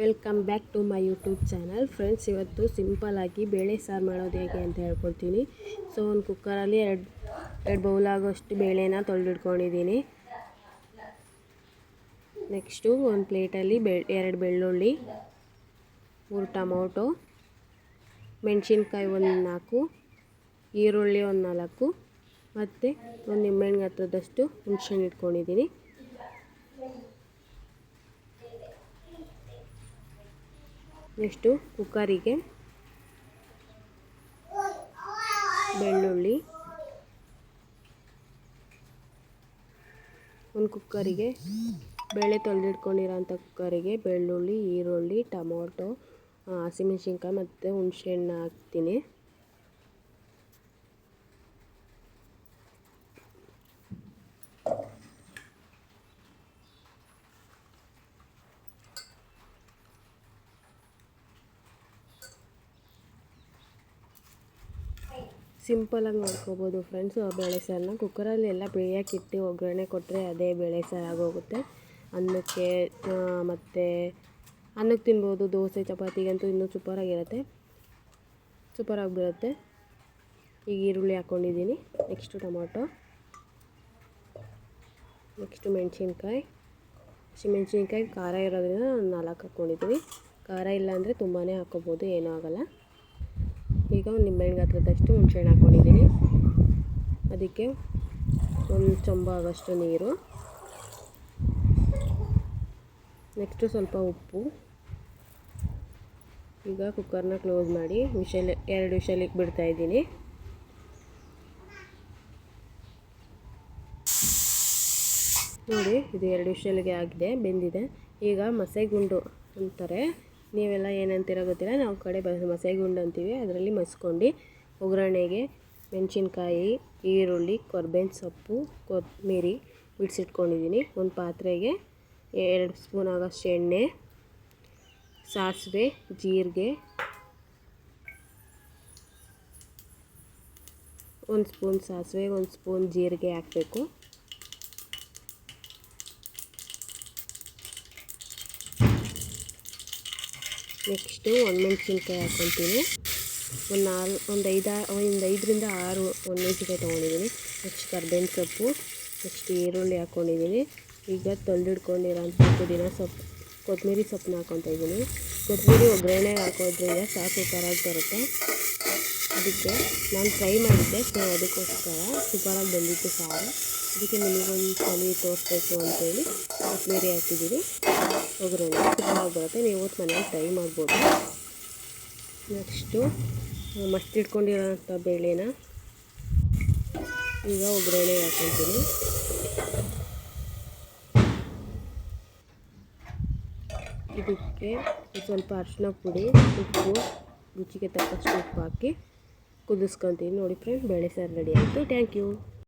Welcome back to my YouTube channel. Friends, ಇವತ್ತು ಸಿಂಪಲ್ಲಾಗಿ ಬೇಳೆ ಸಾರು ಮಾಡೋದು ಹೇಗೆ ಅಂತ ಹೇಳ್ಕೊಡ್ತೀನಿ. ಸೊ ಒಂದು ಕುಕ್ಕರಲ್ಲಿ ಎರಡು ಬೌಲ್ ಆಗೋಷ್ಟು ಬೇಳೆನ ತೊಳೆದಿಟ್ಕೊಂಡಿದ್ದೀನಿ. ನೆಕ್ಸ್ಟು ಒಂದು ಪ್ಲೇಟಲ್ಲಿ 2 ಬೆಳ್ಳುಳ್ಳಿ, 3 ಟೊಮೊಟೊ, ಮೆಣಸಿನ್ಕಾಯಿ ಒಂದು 4, ಈರುಳ್ಳಿ ಒಂದು 4 ಮತ್ತು ಒಂದು ನಿಂಬೆಹಣ್ಣು ಗಾತ್ರದಷ್ಟು ಹುಣಸೆಹಣ್ಣು ಇಟ್ಕೊಂಡಿದ್ದೀನಿ. ನೆಕ್ಸ್ಟು ಕುಕ್ಕರಿಗೆ ಬೆಳ್ಳುಳ್ಳಿ, ಒಂದು ಕುಕ್ಕರಿಗೆ ಬೇಳೆ ತೊಳೆದಿಟ್ಕೊಂಡಿರೋಂಥ ಕುಕ್ಕರಿಗೆ ಬೆಳ್ಳುಳ್ಳಿ, ಈರುಳ್ಳಿ, ಟೊಮೊಟೊ, ಹಸಿಮೆಣ್ಸಿನ್ಕಾಯಿ ಮತ್ತು ಹುಣಸೆಹಣ್ಣು ಹಾಕ್ತೀನಿ. ಸಿಂಪಲಾಗಿ ಮಾಡ್ಕೋಬೋದು ಫ್ರೆಂಡ್ಸ್. ಬೇಳೆ ಸಾರನ್ನ ಕುಕ್ಕರಲ್ಲಿ ಎಲ್ಲ ಬೇಯೋಕ್ಕಿಟ್ಟು ಒಗ್ಗರಣೆ ಕೊಟ್ಟರೆ ಅದೇ ಬೇಳೆ ಸಾರು ಆಗೋಗುತ್ತೆ. ಅನ್ನಕ್ಕೆ ಮತ್ತು ಅನ್ನಕ್ಕೆ ತಿನ್ಬೋದು, ದೋಸೆ ಚಪಾತಿಗಂತೂ ಇನ್ನೂ ಸೂಪರಾಗಿ ಬರುತ್ತೆ. ಈಗ ಈರುಳ್ಳಿ ಹಾಕ್ಕೊಂಡಿದ್ದೀನಿ. ನೆಕ್ಸ್ಟು ಟೊಮೊಟೊ, ನೆಕ್ಸ್ಟು ಹಸಿಮೆಣ್ಸಿನ್ಕಾಯಿ ಖಾರ ಇರೋದ್ರಿಂದ 4 ಹಾಕ್ಕೊಂಡಿದ್ದೀನಿ. ಖಾರ ಇಲ್ಲಾಂದರೆ ತುಂಬಾ ಹಾಕ್ಕೋಬೋದು, ಏನೂ ಆಗೋಲ್ಲ. ಈಗ ಒಂದು ನಿಂಬೆಹಣ್ಣು ಗಾತ್ರದಷ್ಟು ಹುಣಸೆಹಣ್ಣು ಹಾಕ್ಕೊಂಡಿದ್ದೀನಿ. ಅದಕ್ಕೆ ಒಂದು ಚೊಂಬ ಆಗೋಷ್ಟು ನೀರು, ನೆಕ್ಸ್ಟು ಸ್ವಲ್ಪ ಉಪ್ಪು. ಈಗ ಕುಕ್ಕರ್ನ ಕ್ಲೋಸ್ ಮಾಡಿ 2 ವಿಷಲಿಗೆ ಬಿಡ್ತಾಯಿದ್ದೀನಿ. ನೋಡಿ, ಇದು 2 ವಿಷಲಿಗೆ ಆಗಿದೆ, ಬೆಂದಿದೆ. ಈಗ ಮಸೆಗುಂಡು ಅಂತಾರೆ, ನೀವೆಲ್ಲ ಏನಂತೀರೋ ಗೊತ್ತಿಲ್ಲ, ನಾವು ಕಡೆ ಮಸೆಗುಂಡು ಅಂತೀವಿ. ಅದರಲ್ಲಿ ಮಸ್ಕೊಂಡು ಒಗ್ಗರಣೆಗೆ ಮೆಣಸಿನ್ಕಾಯಿ, ಈರುಳ್ಳಿ, ಕರ್ಬೇವಿನ ಸೊಪ್ಪು, ಕೊತ್ತಂಬರಿ ಬಿಡಿಸಿಟ್ಕೊಂಡಿದ್ದೀನಿ. ಒಂದು ಪಾತ್ರೆಗೆ 2 ಸ್ಪೂನ್ ಆಗೋಷ್ಟು ಎಣ್ಣೆ, ಸಾಸಿವೆ, ಜೀರಿಗೆ, 1 ಸ್ಪೂನ್ ಸಾಸಿವೆ, 1 ಸ್ಪೂನ್ ಜೀರಿಗೆ ಹಾಕಬೇಕು. ನೆಕ್ಸ್ಟು ಒಣಮೆಣ್ಸಿನ್ಕಾಯಿ ಹಾಕ್ಕೊತೀನಿ. ಒಂದು 5ರಿಂದ 6 ಒಣಮೆಣ್ಸಿನ್ಕಾಯಿ ತೊಗೊಂಡಿದ್ದೀನಿ. ನೆಕ್ಸ್ಟ್ ಕರ್ಬೇವಿನ ಸೊಪ್ಪು, ನೆಕ್ಸ್ಟ್ ಈರುಳ್ಳಿ ಹಾಕ್ಕೊಂಡಿದ್ದೀನಿ. ಈಗ ತೊಳೆದಿಟ್ಕೊಂಡಿರೋಂಥ ಕೊತ್ತಂಬರಿ ಸೊಪ್ಪನ್ನ ಹಾಕ್ಕೊತಾ ಇದ್ದೀನಿ. ಕೊತ್ತಂಬರಿ ಒಗ್ಗರಣೆಗೆ ಹಾಕೋದ್ರಿಂದ ಸಾರು ಸೂಪರಾಗಿ ಬರುತ್ತೆ. ಅದಕ್ಕೆ ನಾನು ಫ್ರೈ ಮಾಡಿದ್ದೆ, ಸೊ ಅದಕ್ಕೋಸ್ಕರ ಸೂಪರಾಗಿ ಬಂದಿತ್ತು ಸಾರು. ಅದಕ್ಕೆ ನಿಮಗೊಂದು ಸಲ ತೋರಿಸ್ಬೇಕು ಅಂತೇಳಿ ಕೊತ್ತಂಬರಿ ಹಾಕಿದ್ದೀನಿ. ಒಗ್ಗರಣೆ ಸೂಪರಾಗಿ ಬರುತ್ತೆ, ನೀವು ಮನೇಲಿ ಟ್ರೈ ಮಾಡ್ಬೋದು. ನೆಕ್ಸ್ಟು ಮಸ್ತಿಟ್ಕೊಂಡಿರೋಂಥ ಬೇಳೆನ ಈಗ ಒಗ್ಗರಣೆ ಹಾಕ್ಕೊತೀನಿ. ಇದಕ್ಕೆ ಸ್ವಲ್ಪ ಅರಿಶಿನ ಪುಡಿ, ಉಪ್ಪು, ರುಚಿಗೆ ತಕ್ಕಷ್ಟು ಉಪ್ಪು ಹಾಕಿ ಕುದಿಸ್ಕೊತೀನಿ. ನೋಡಿ ಫ್ರೆಂಡ್, ಬೇಳೆ ಸಾರು ರೆಡಿ ಆಯಿತು. Thank you.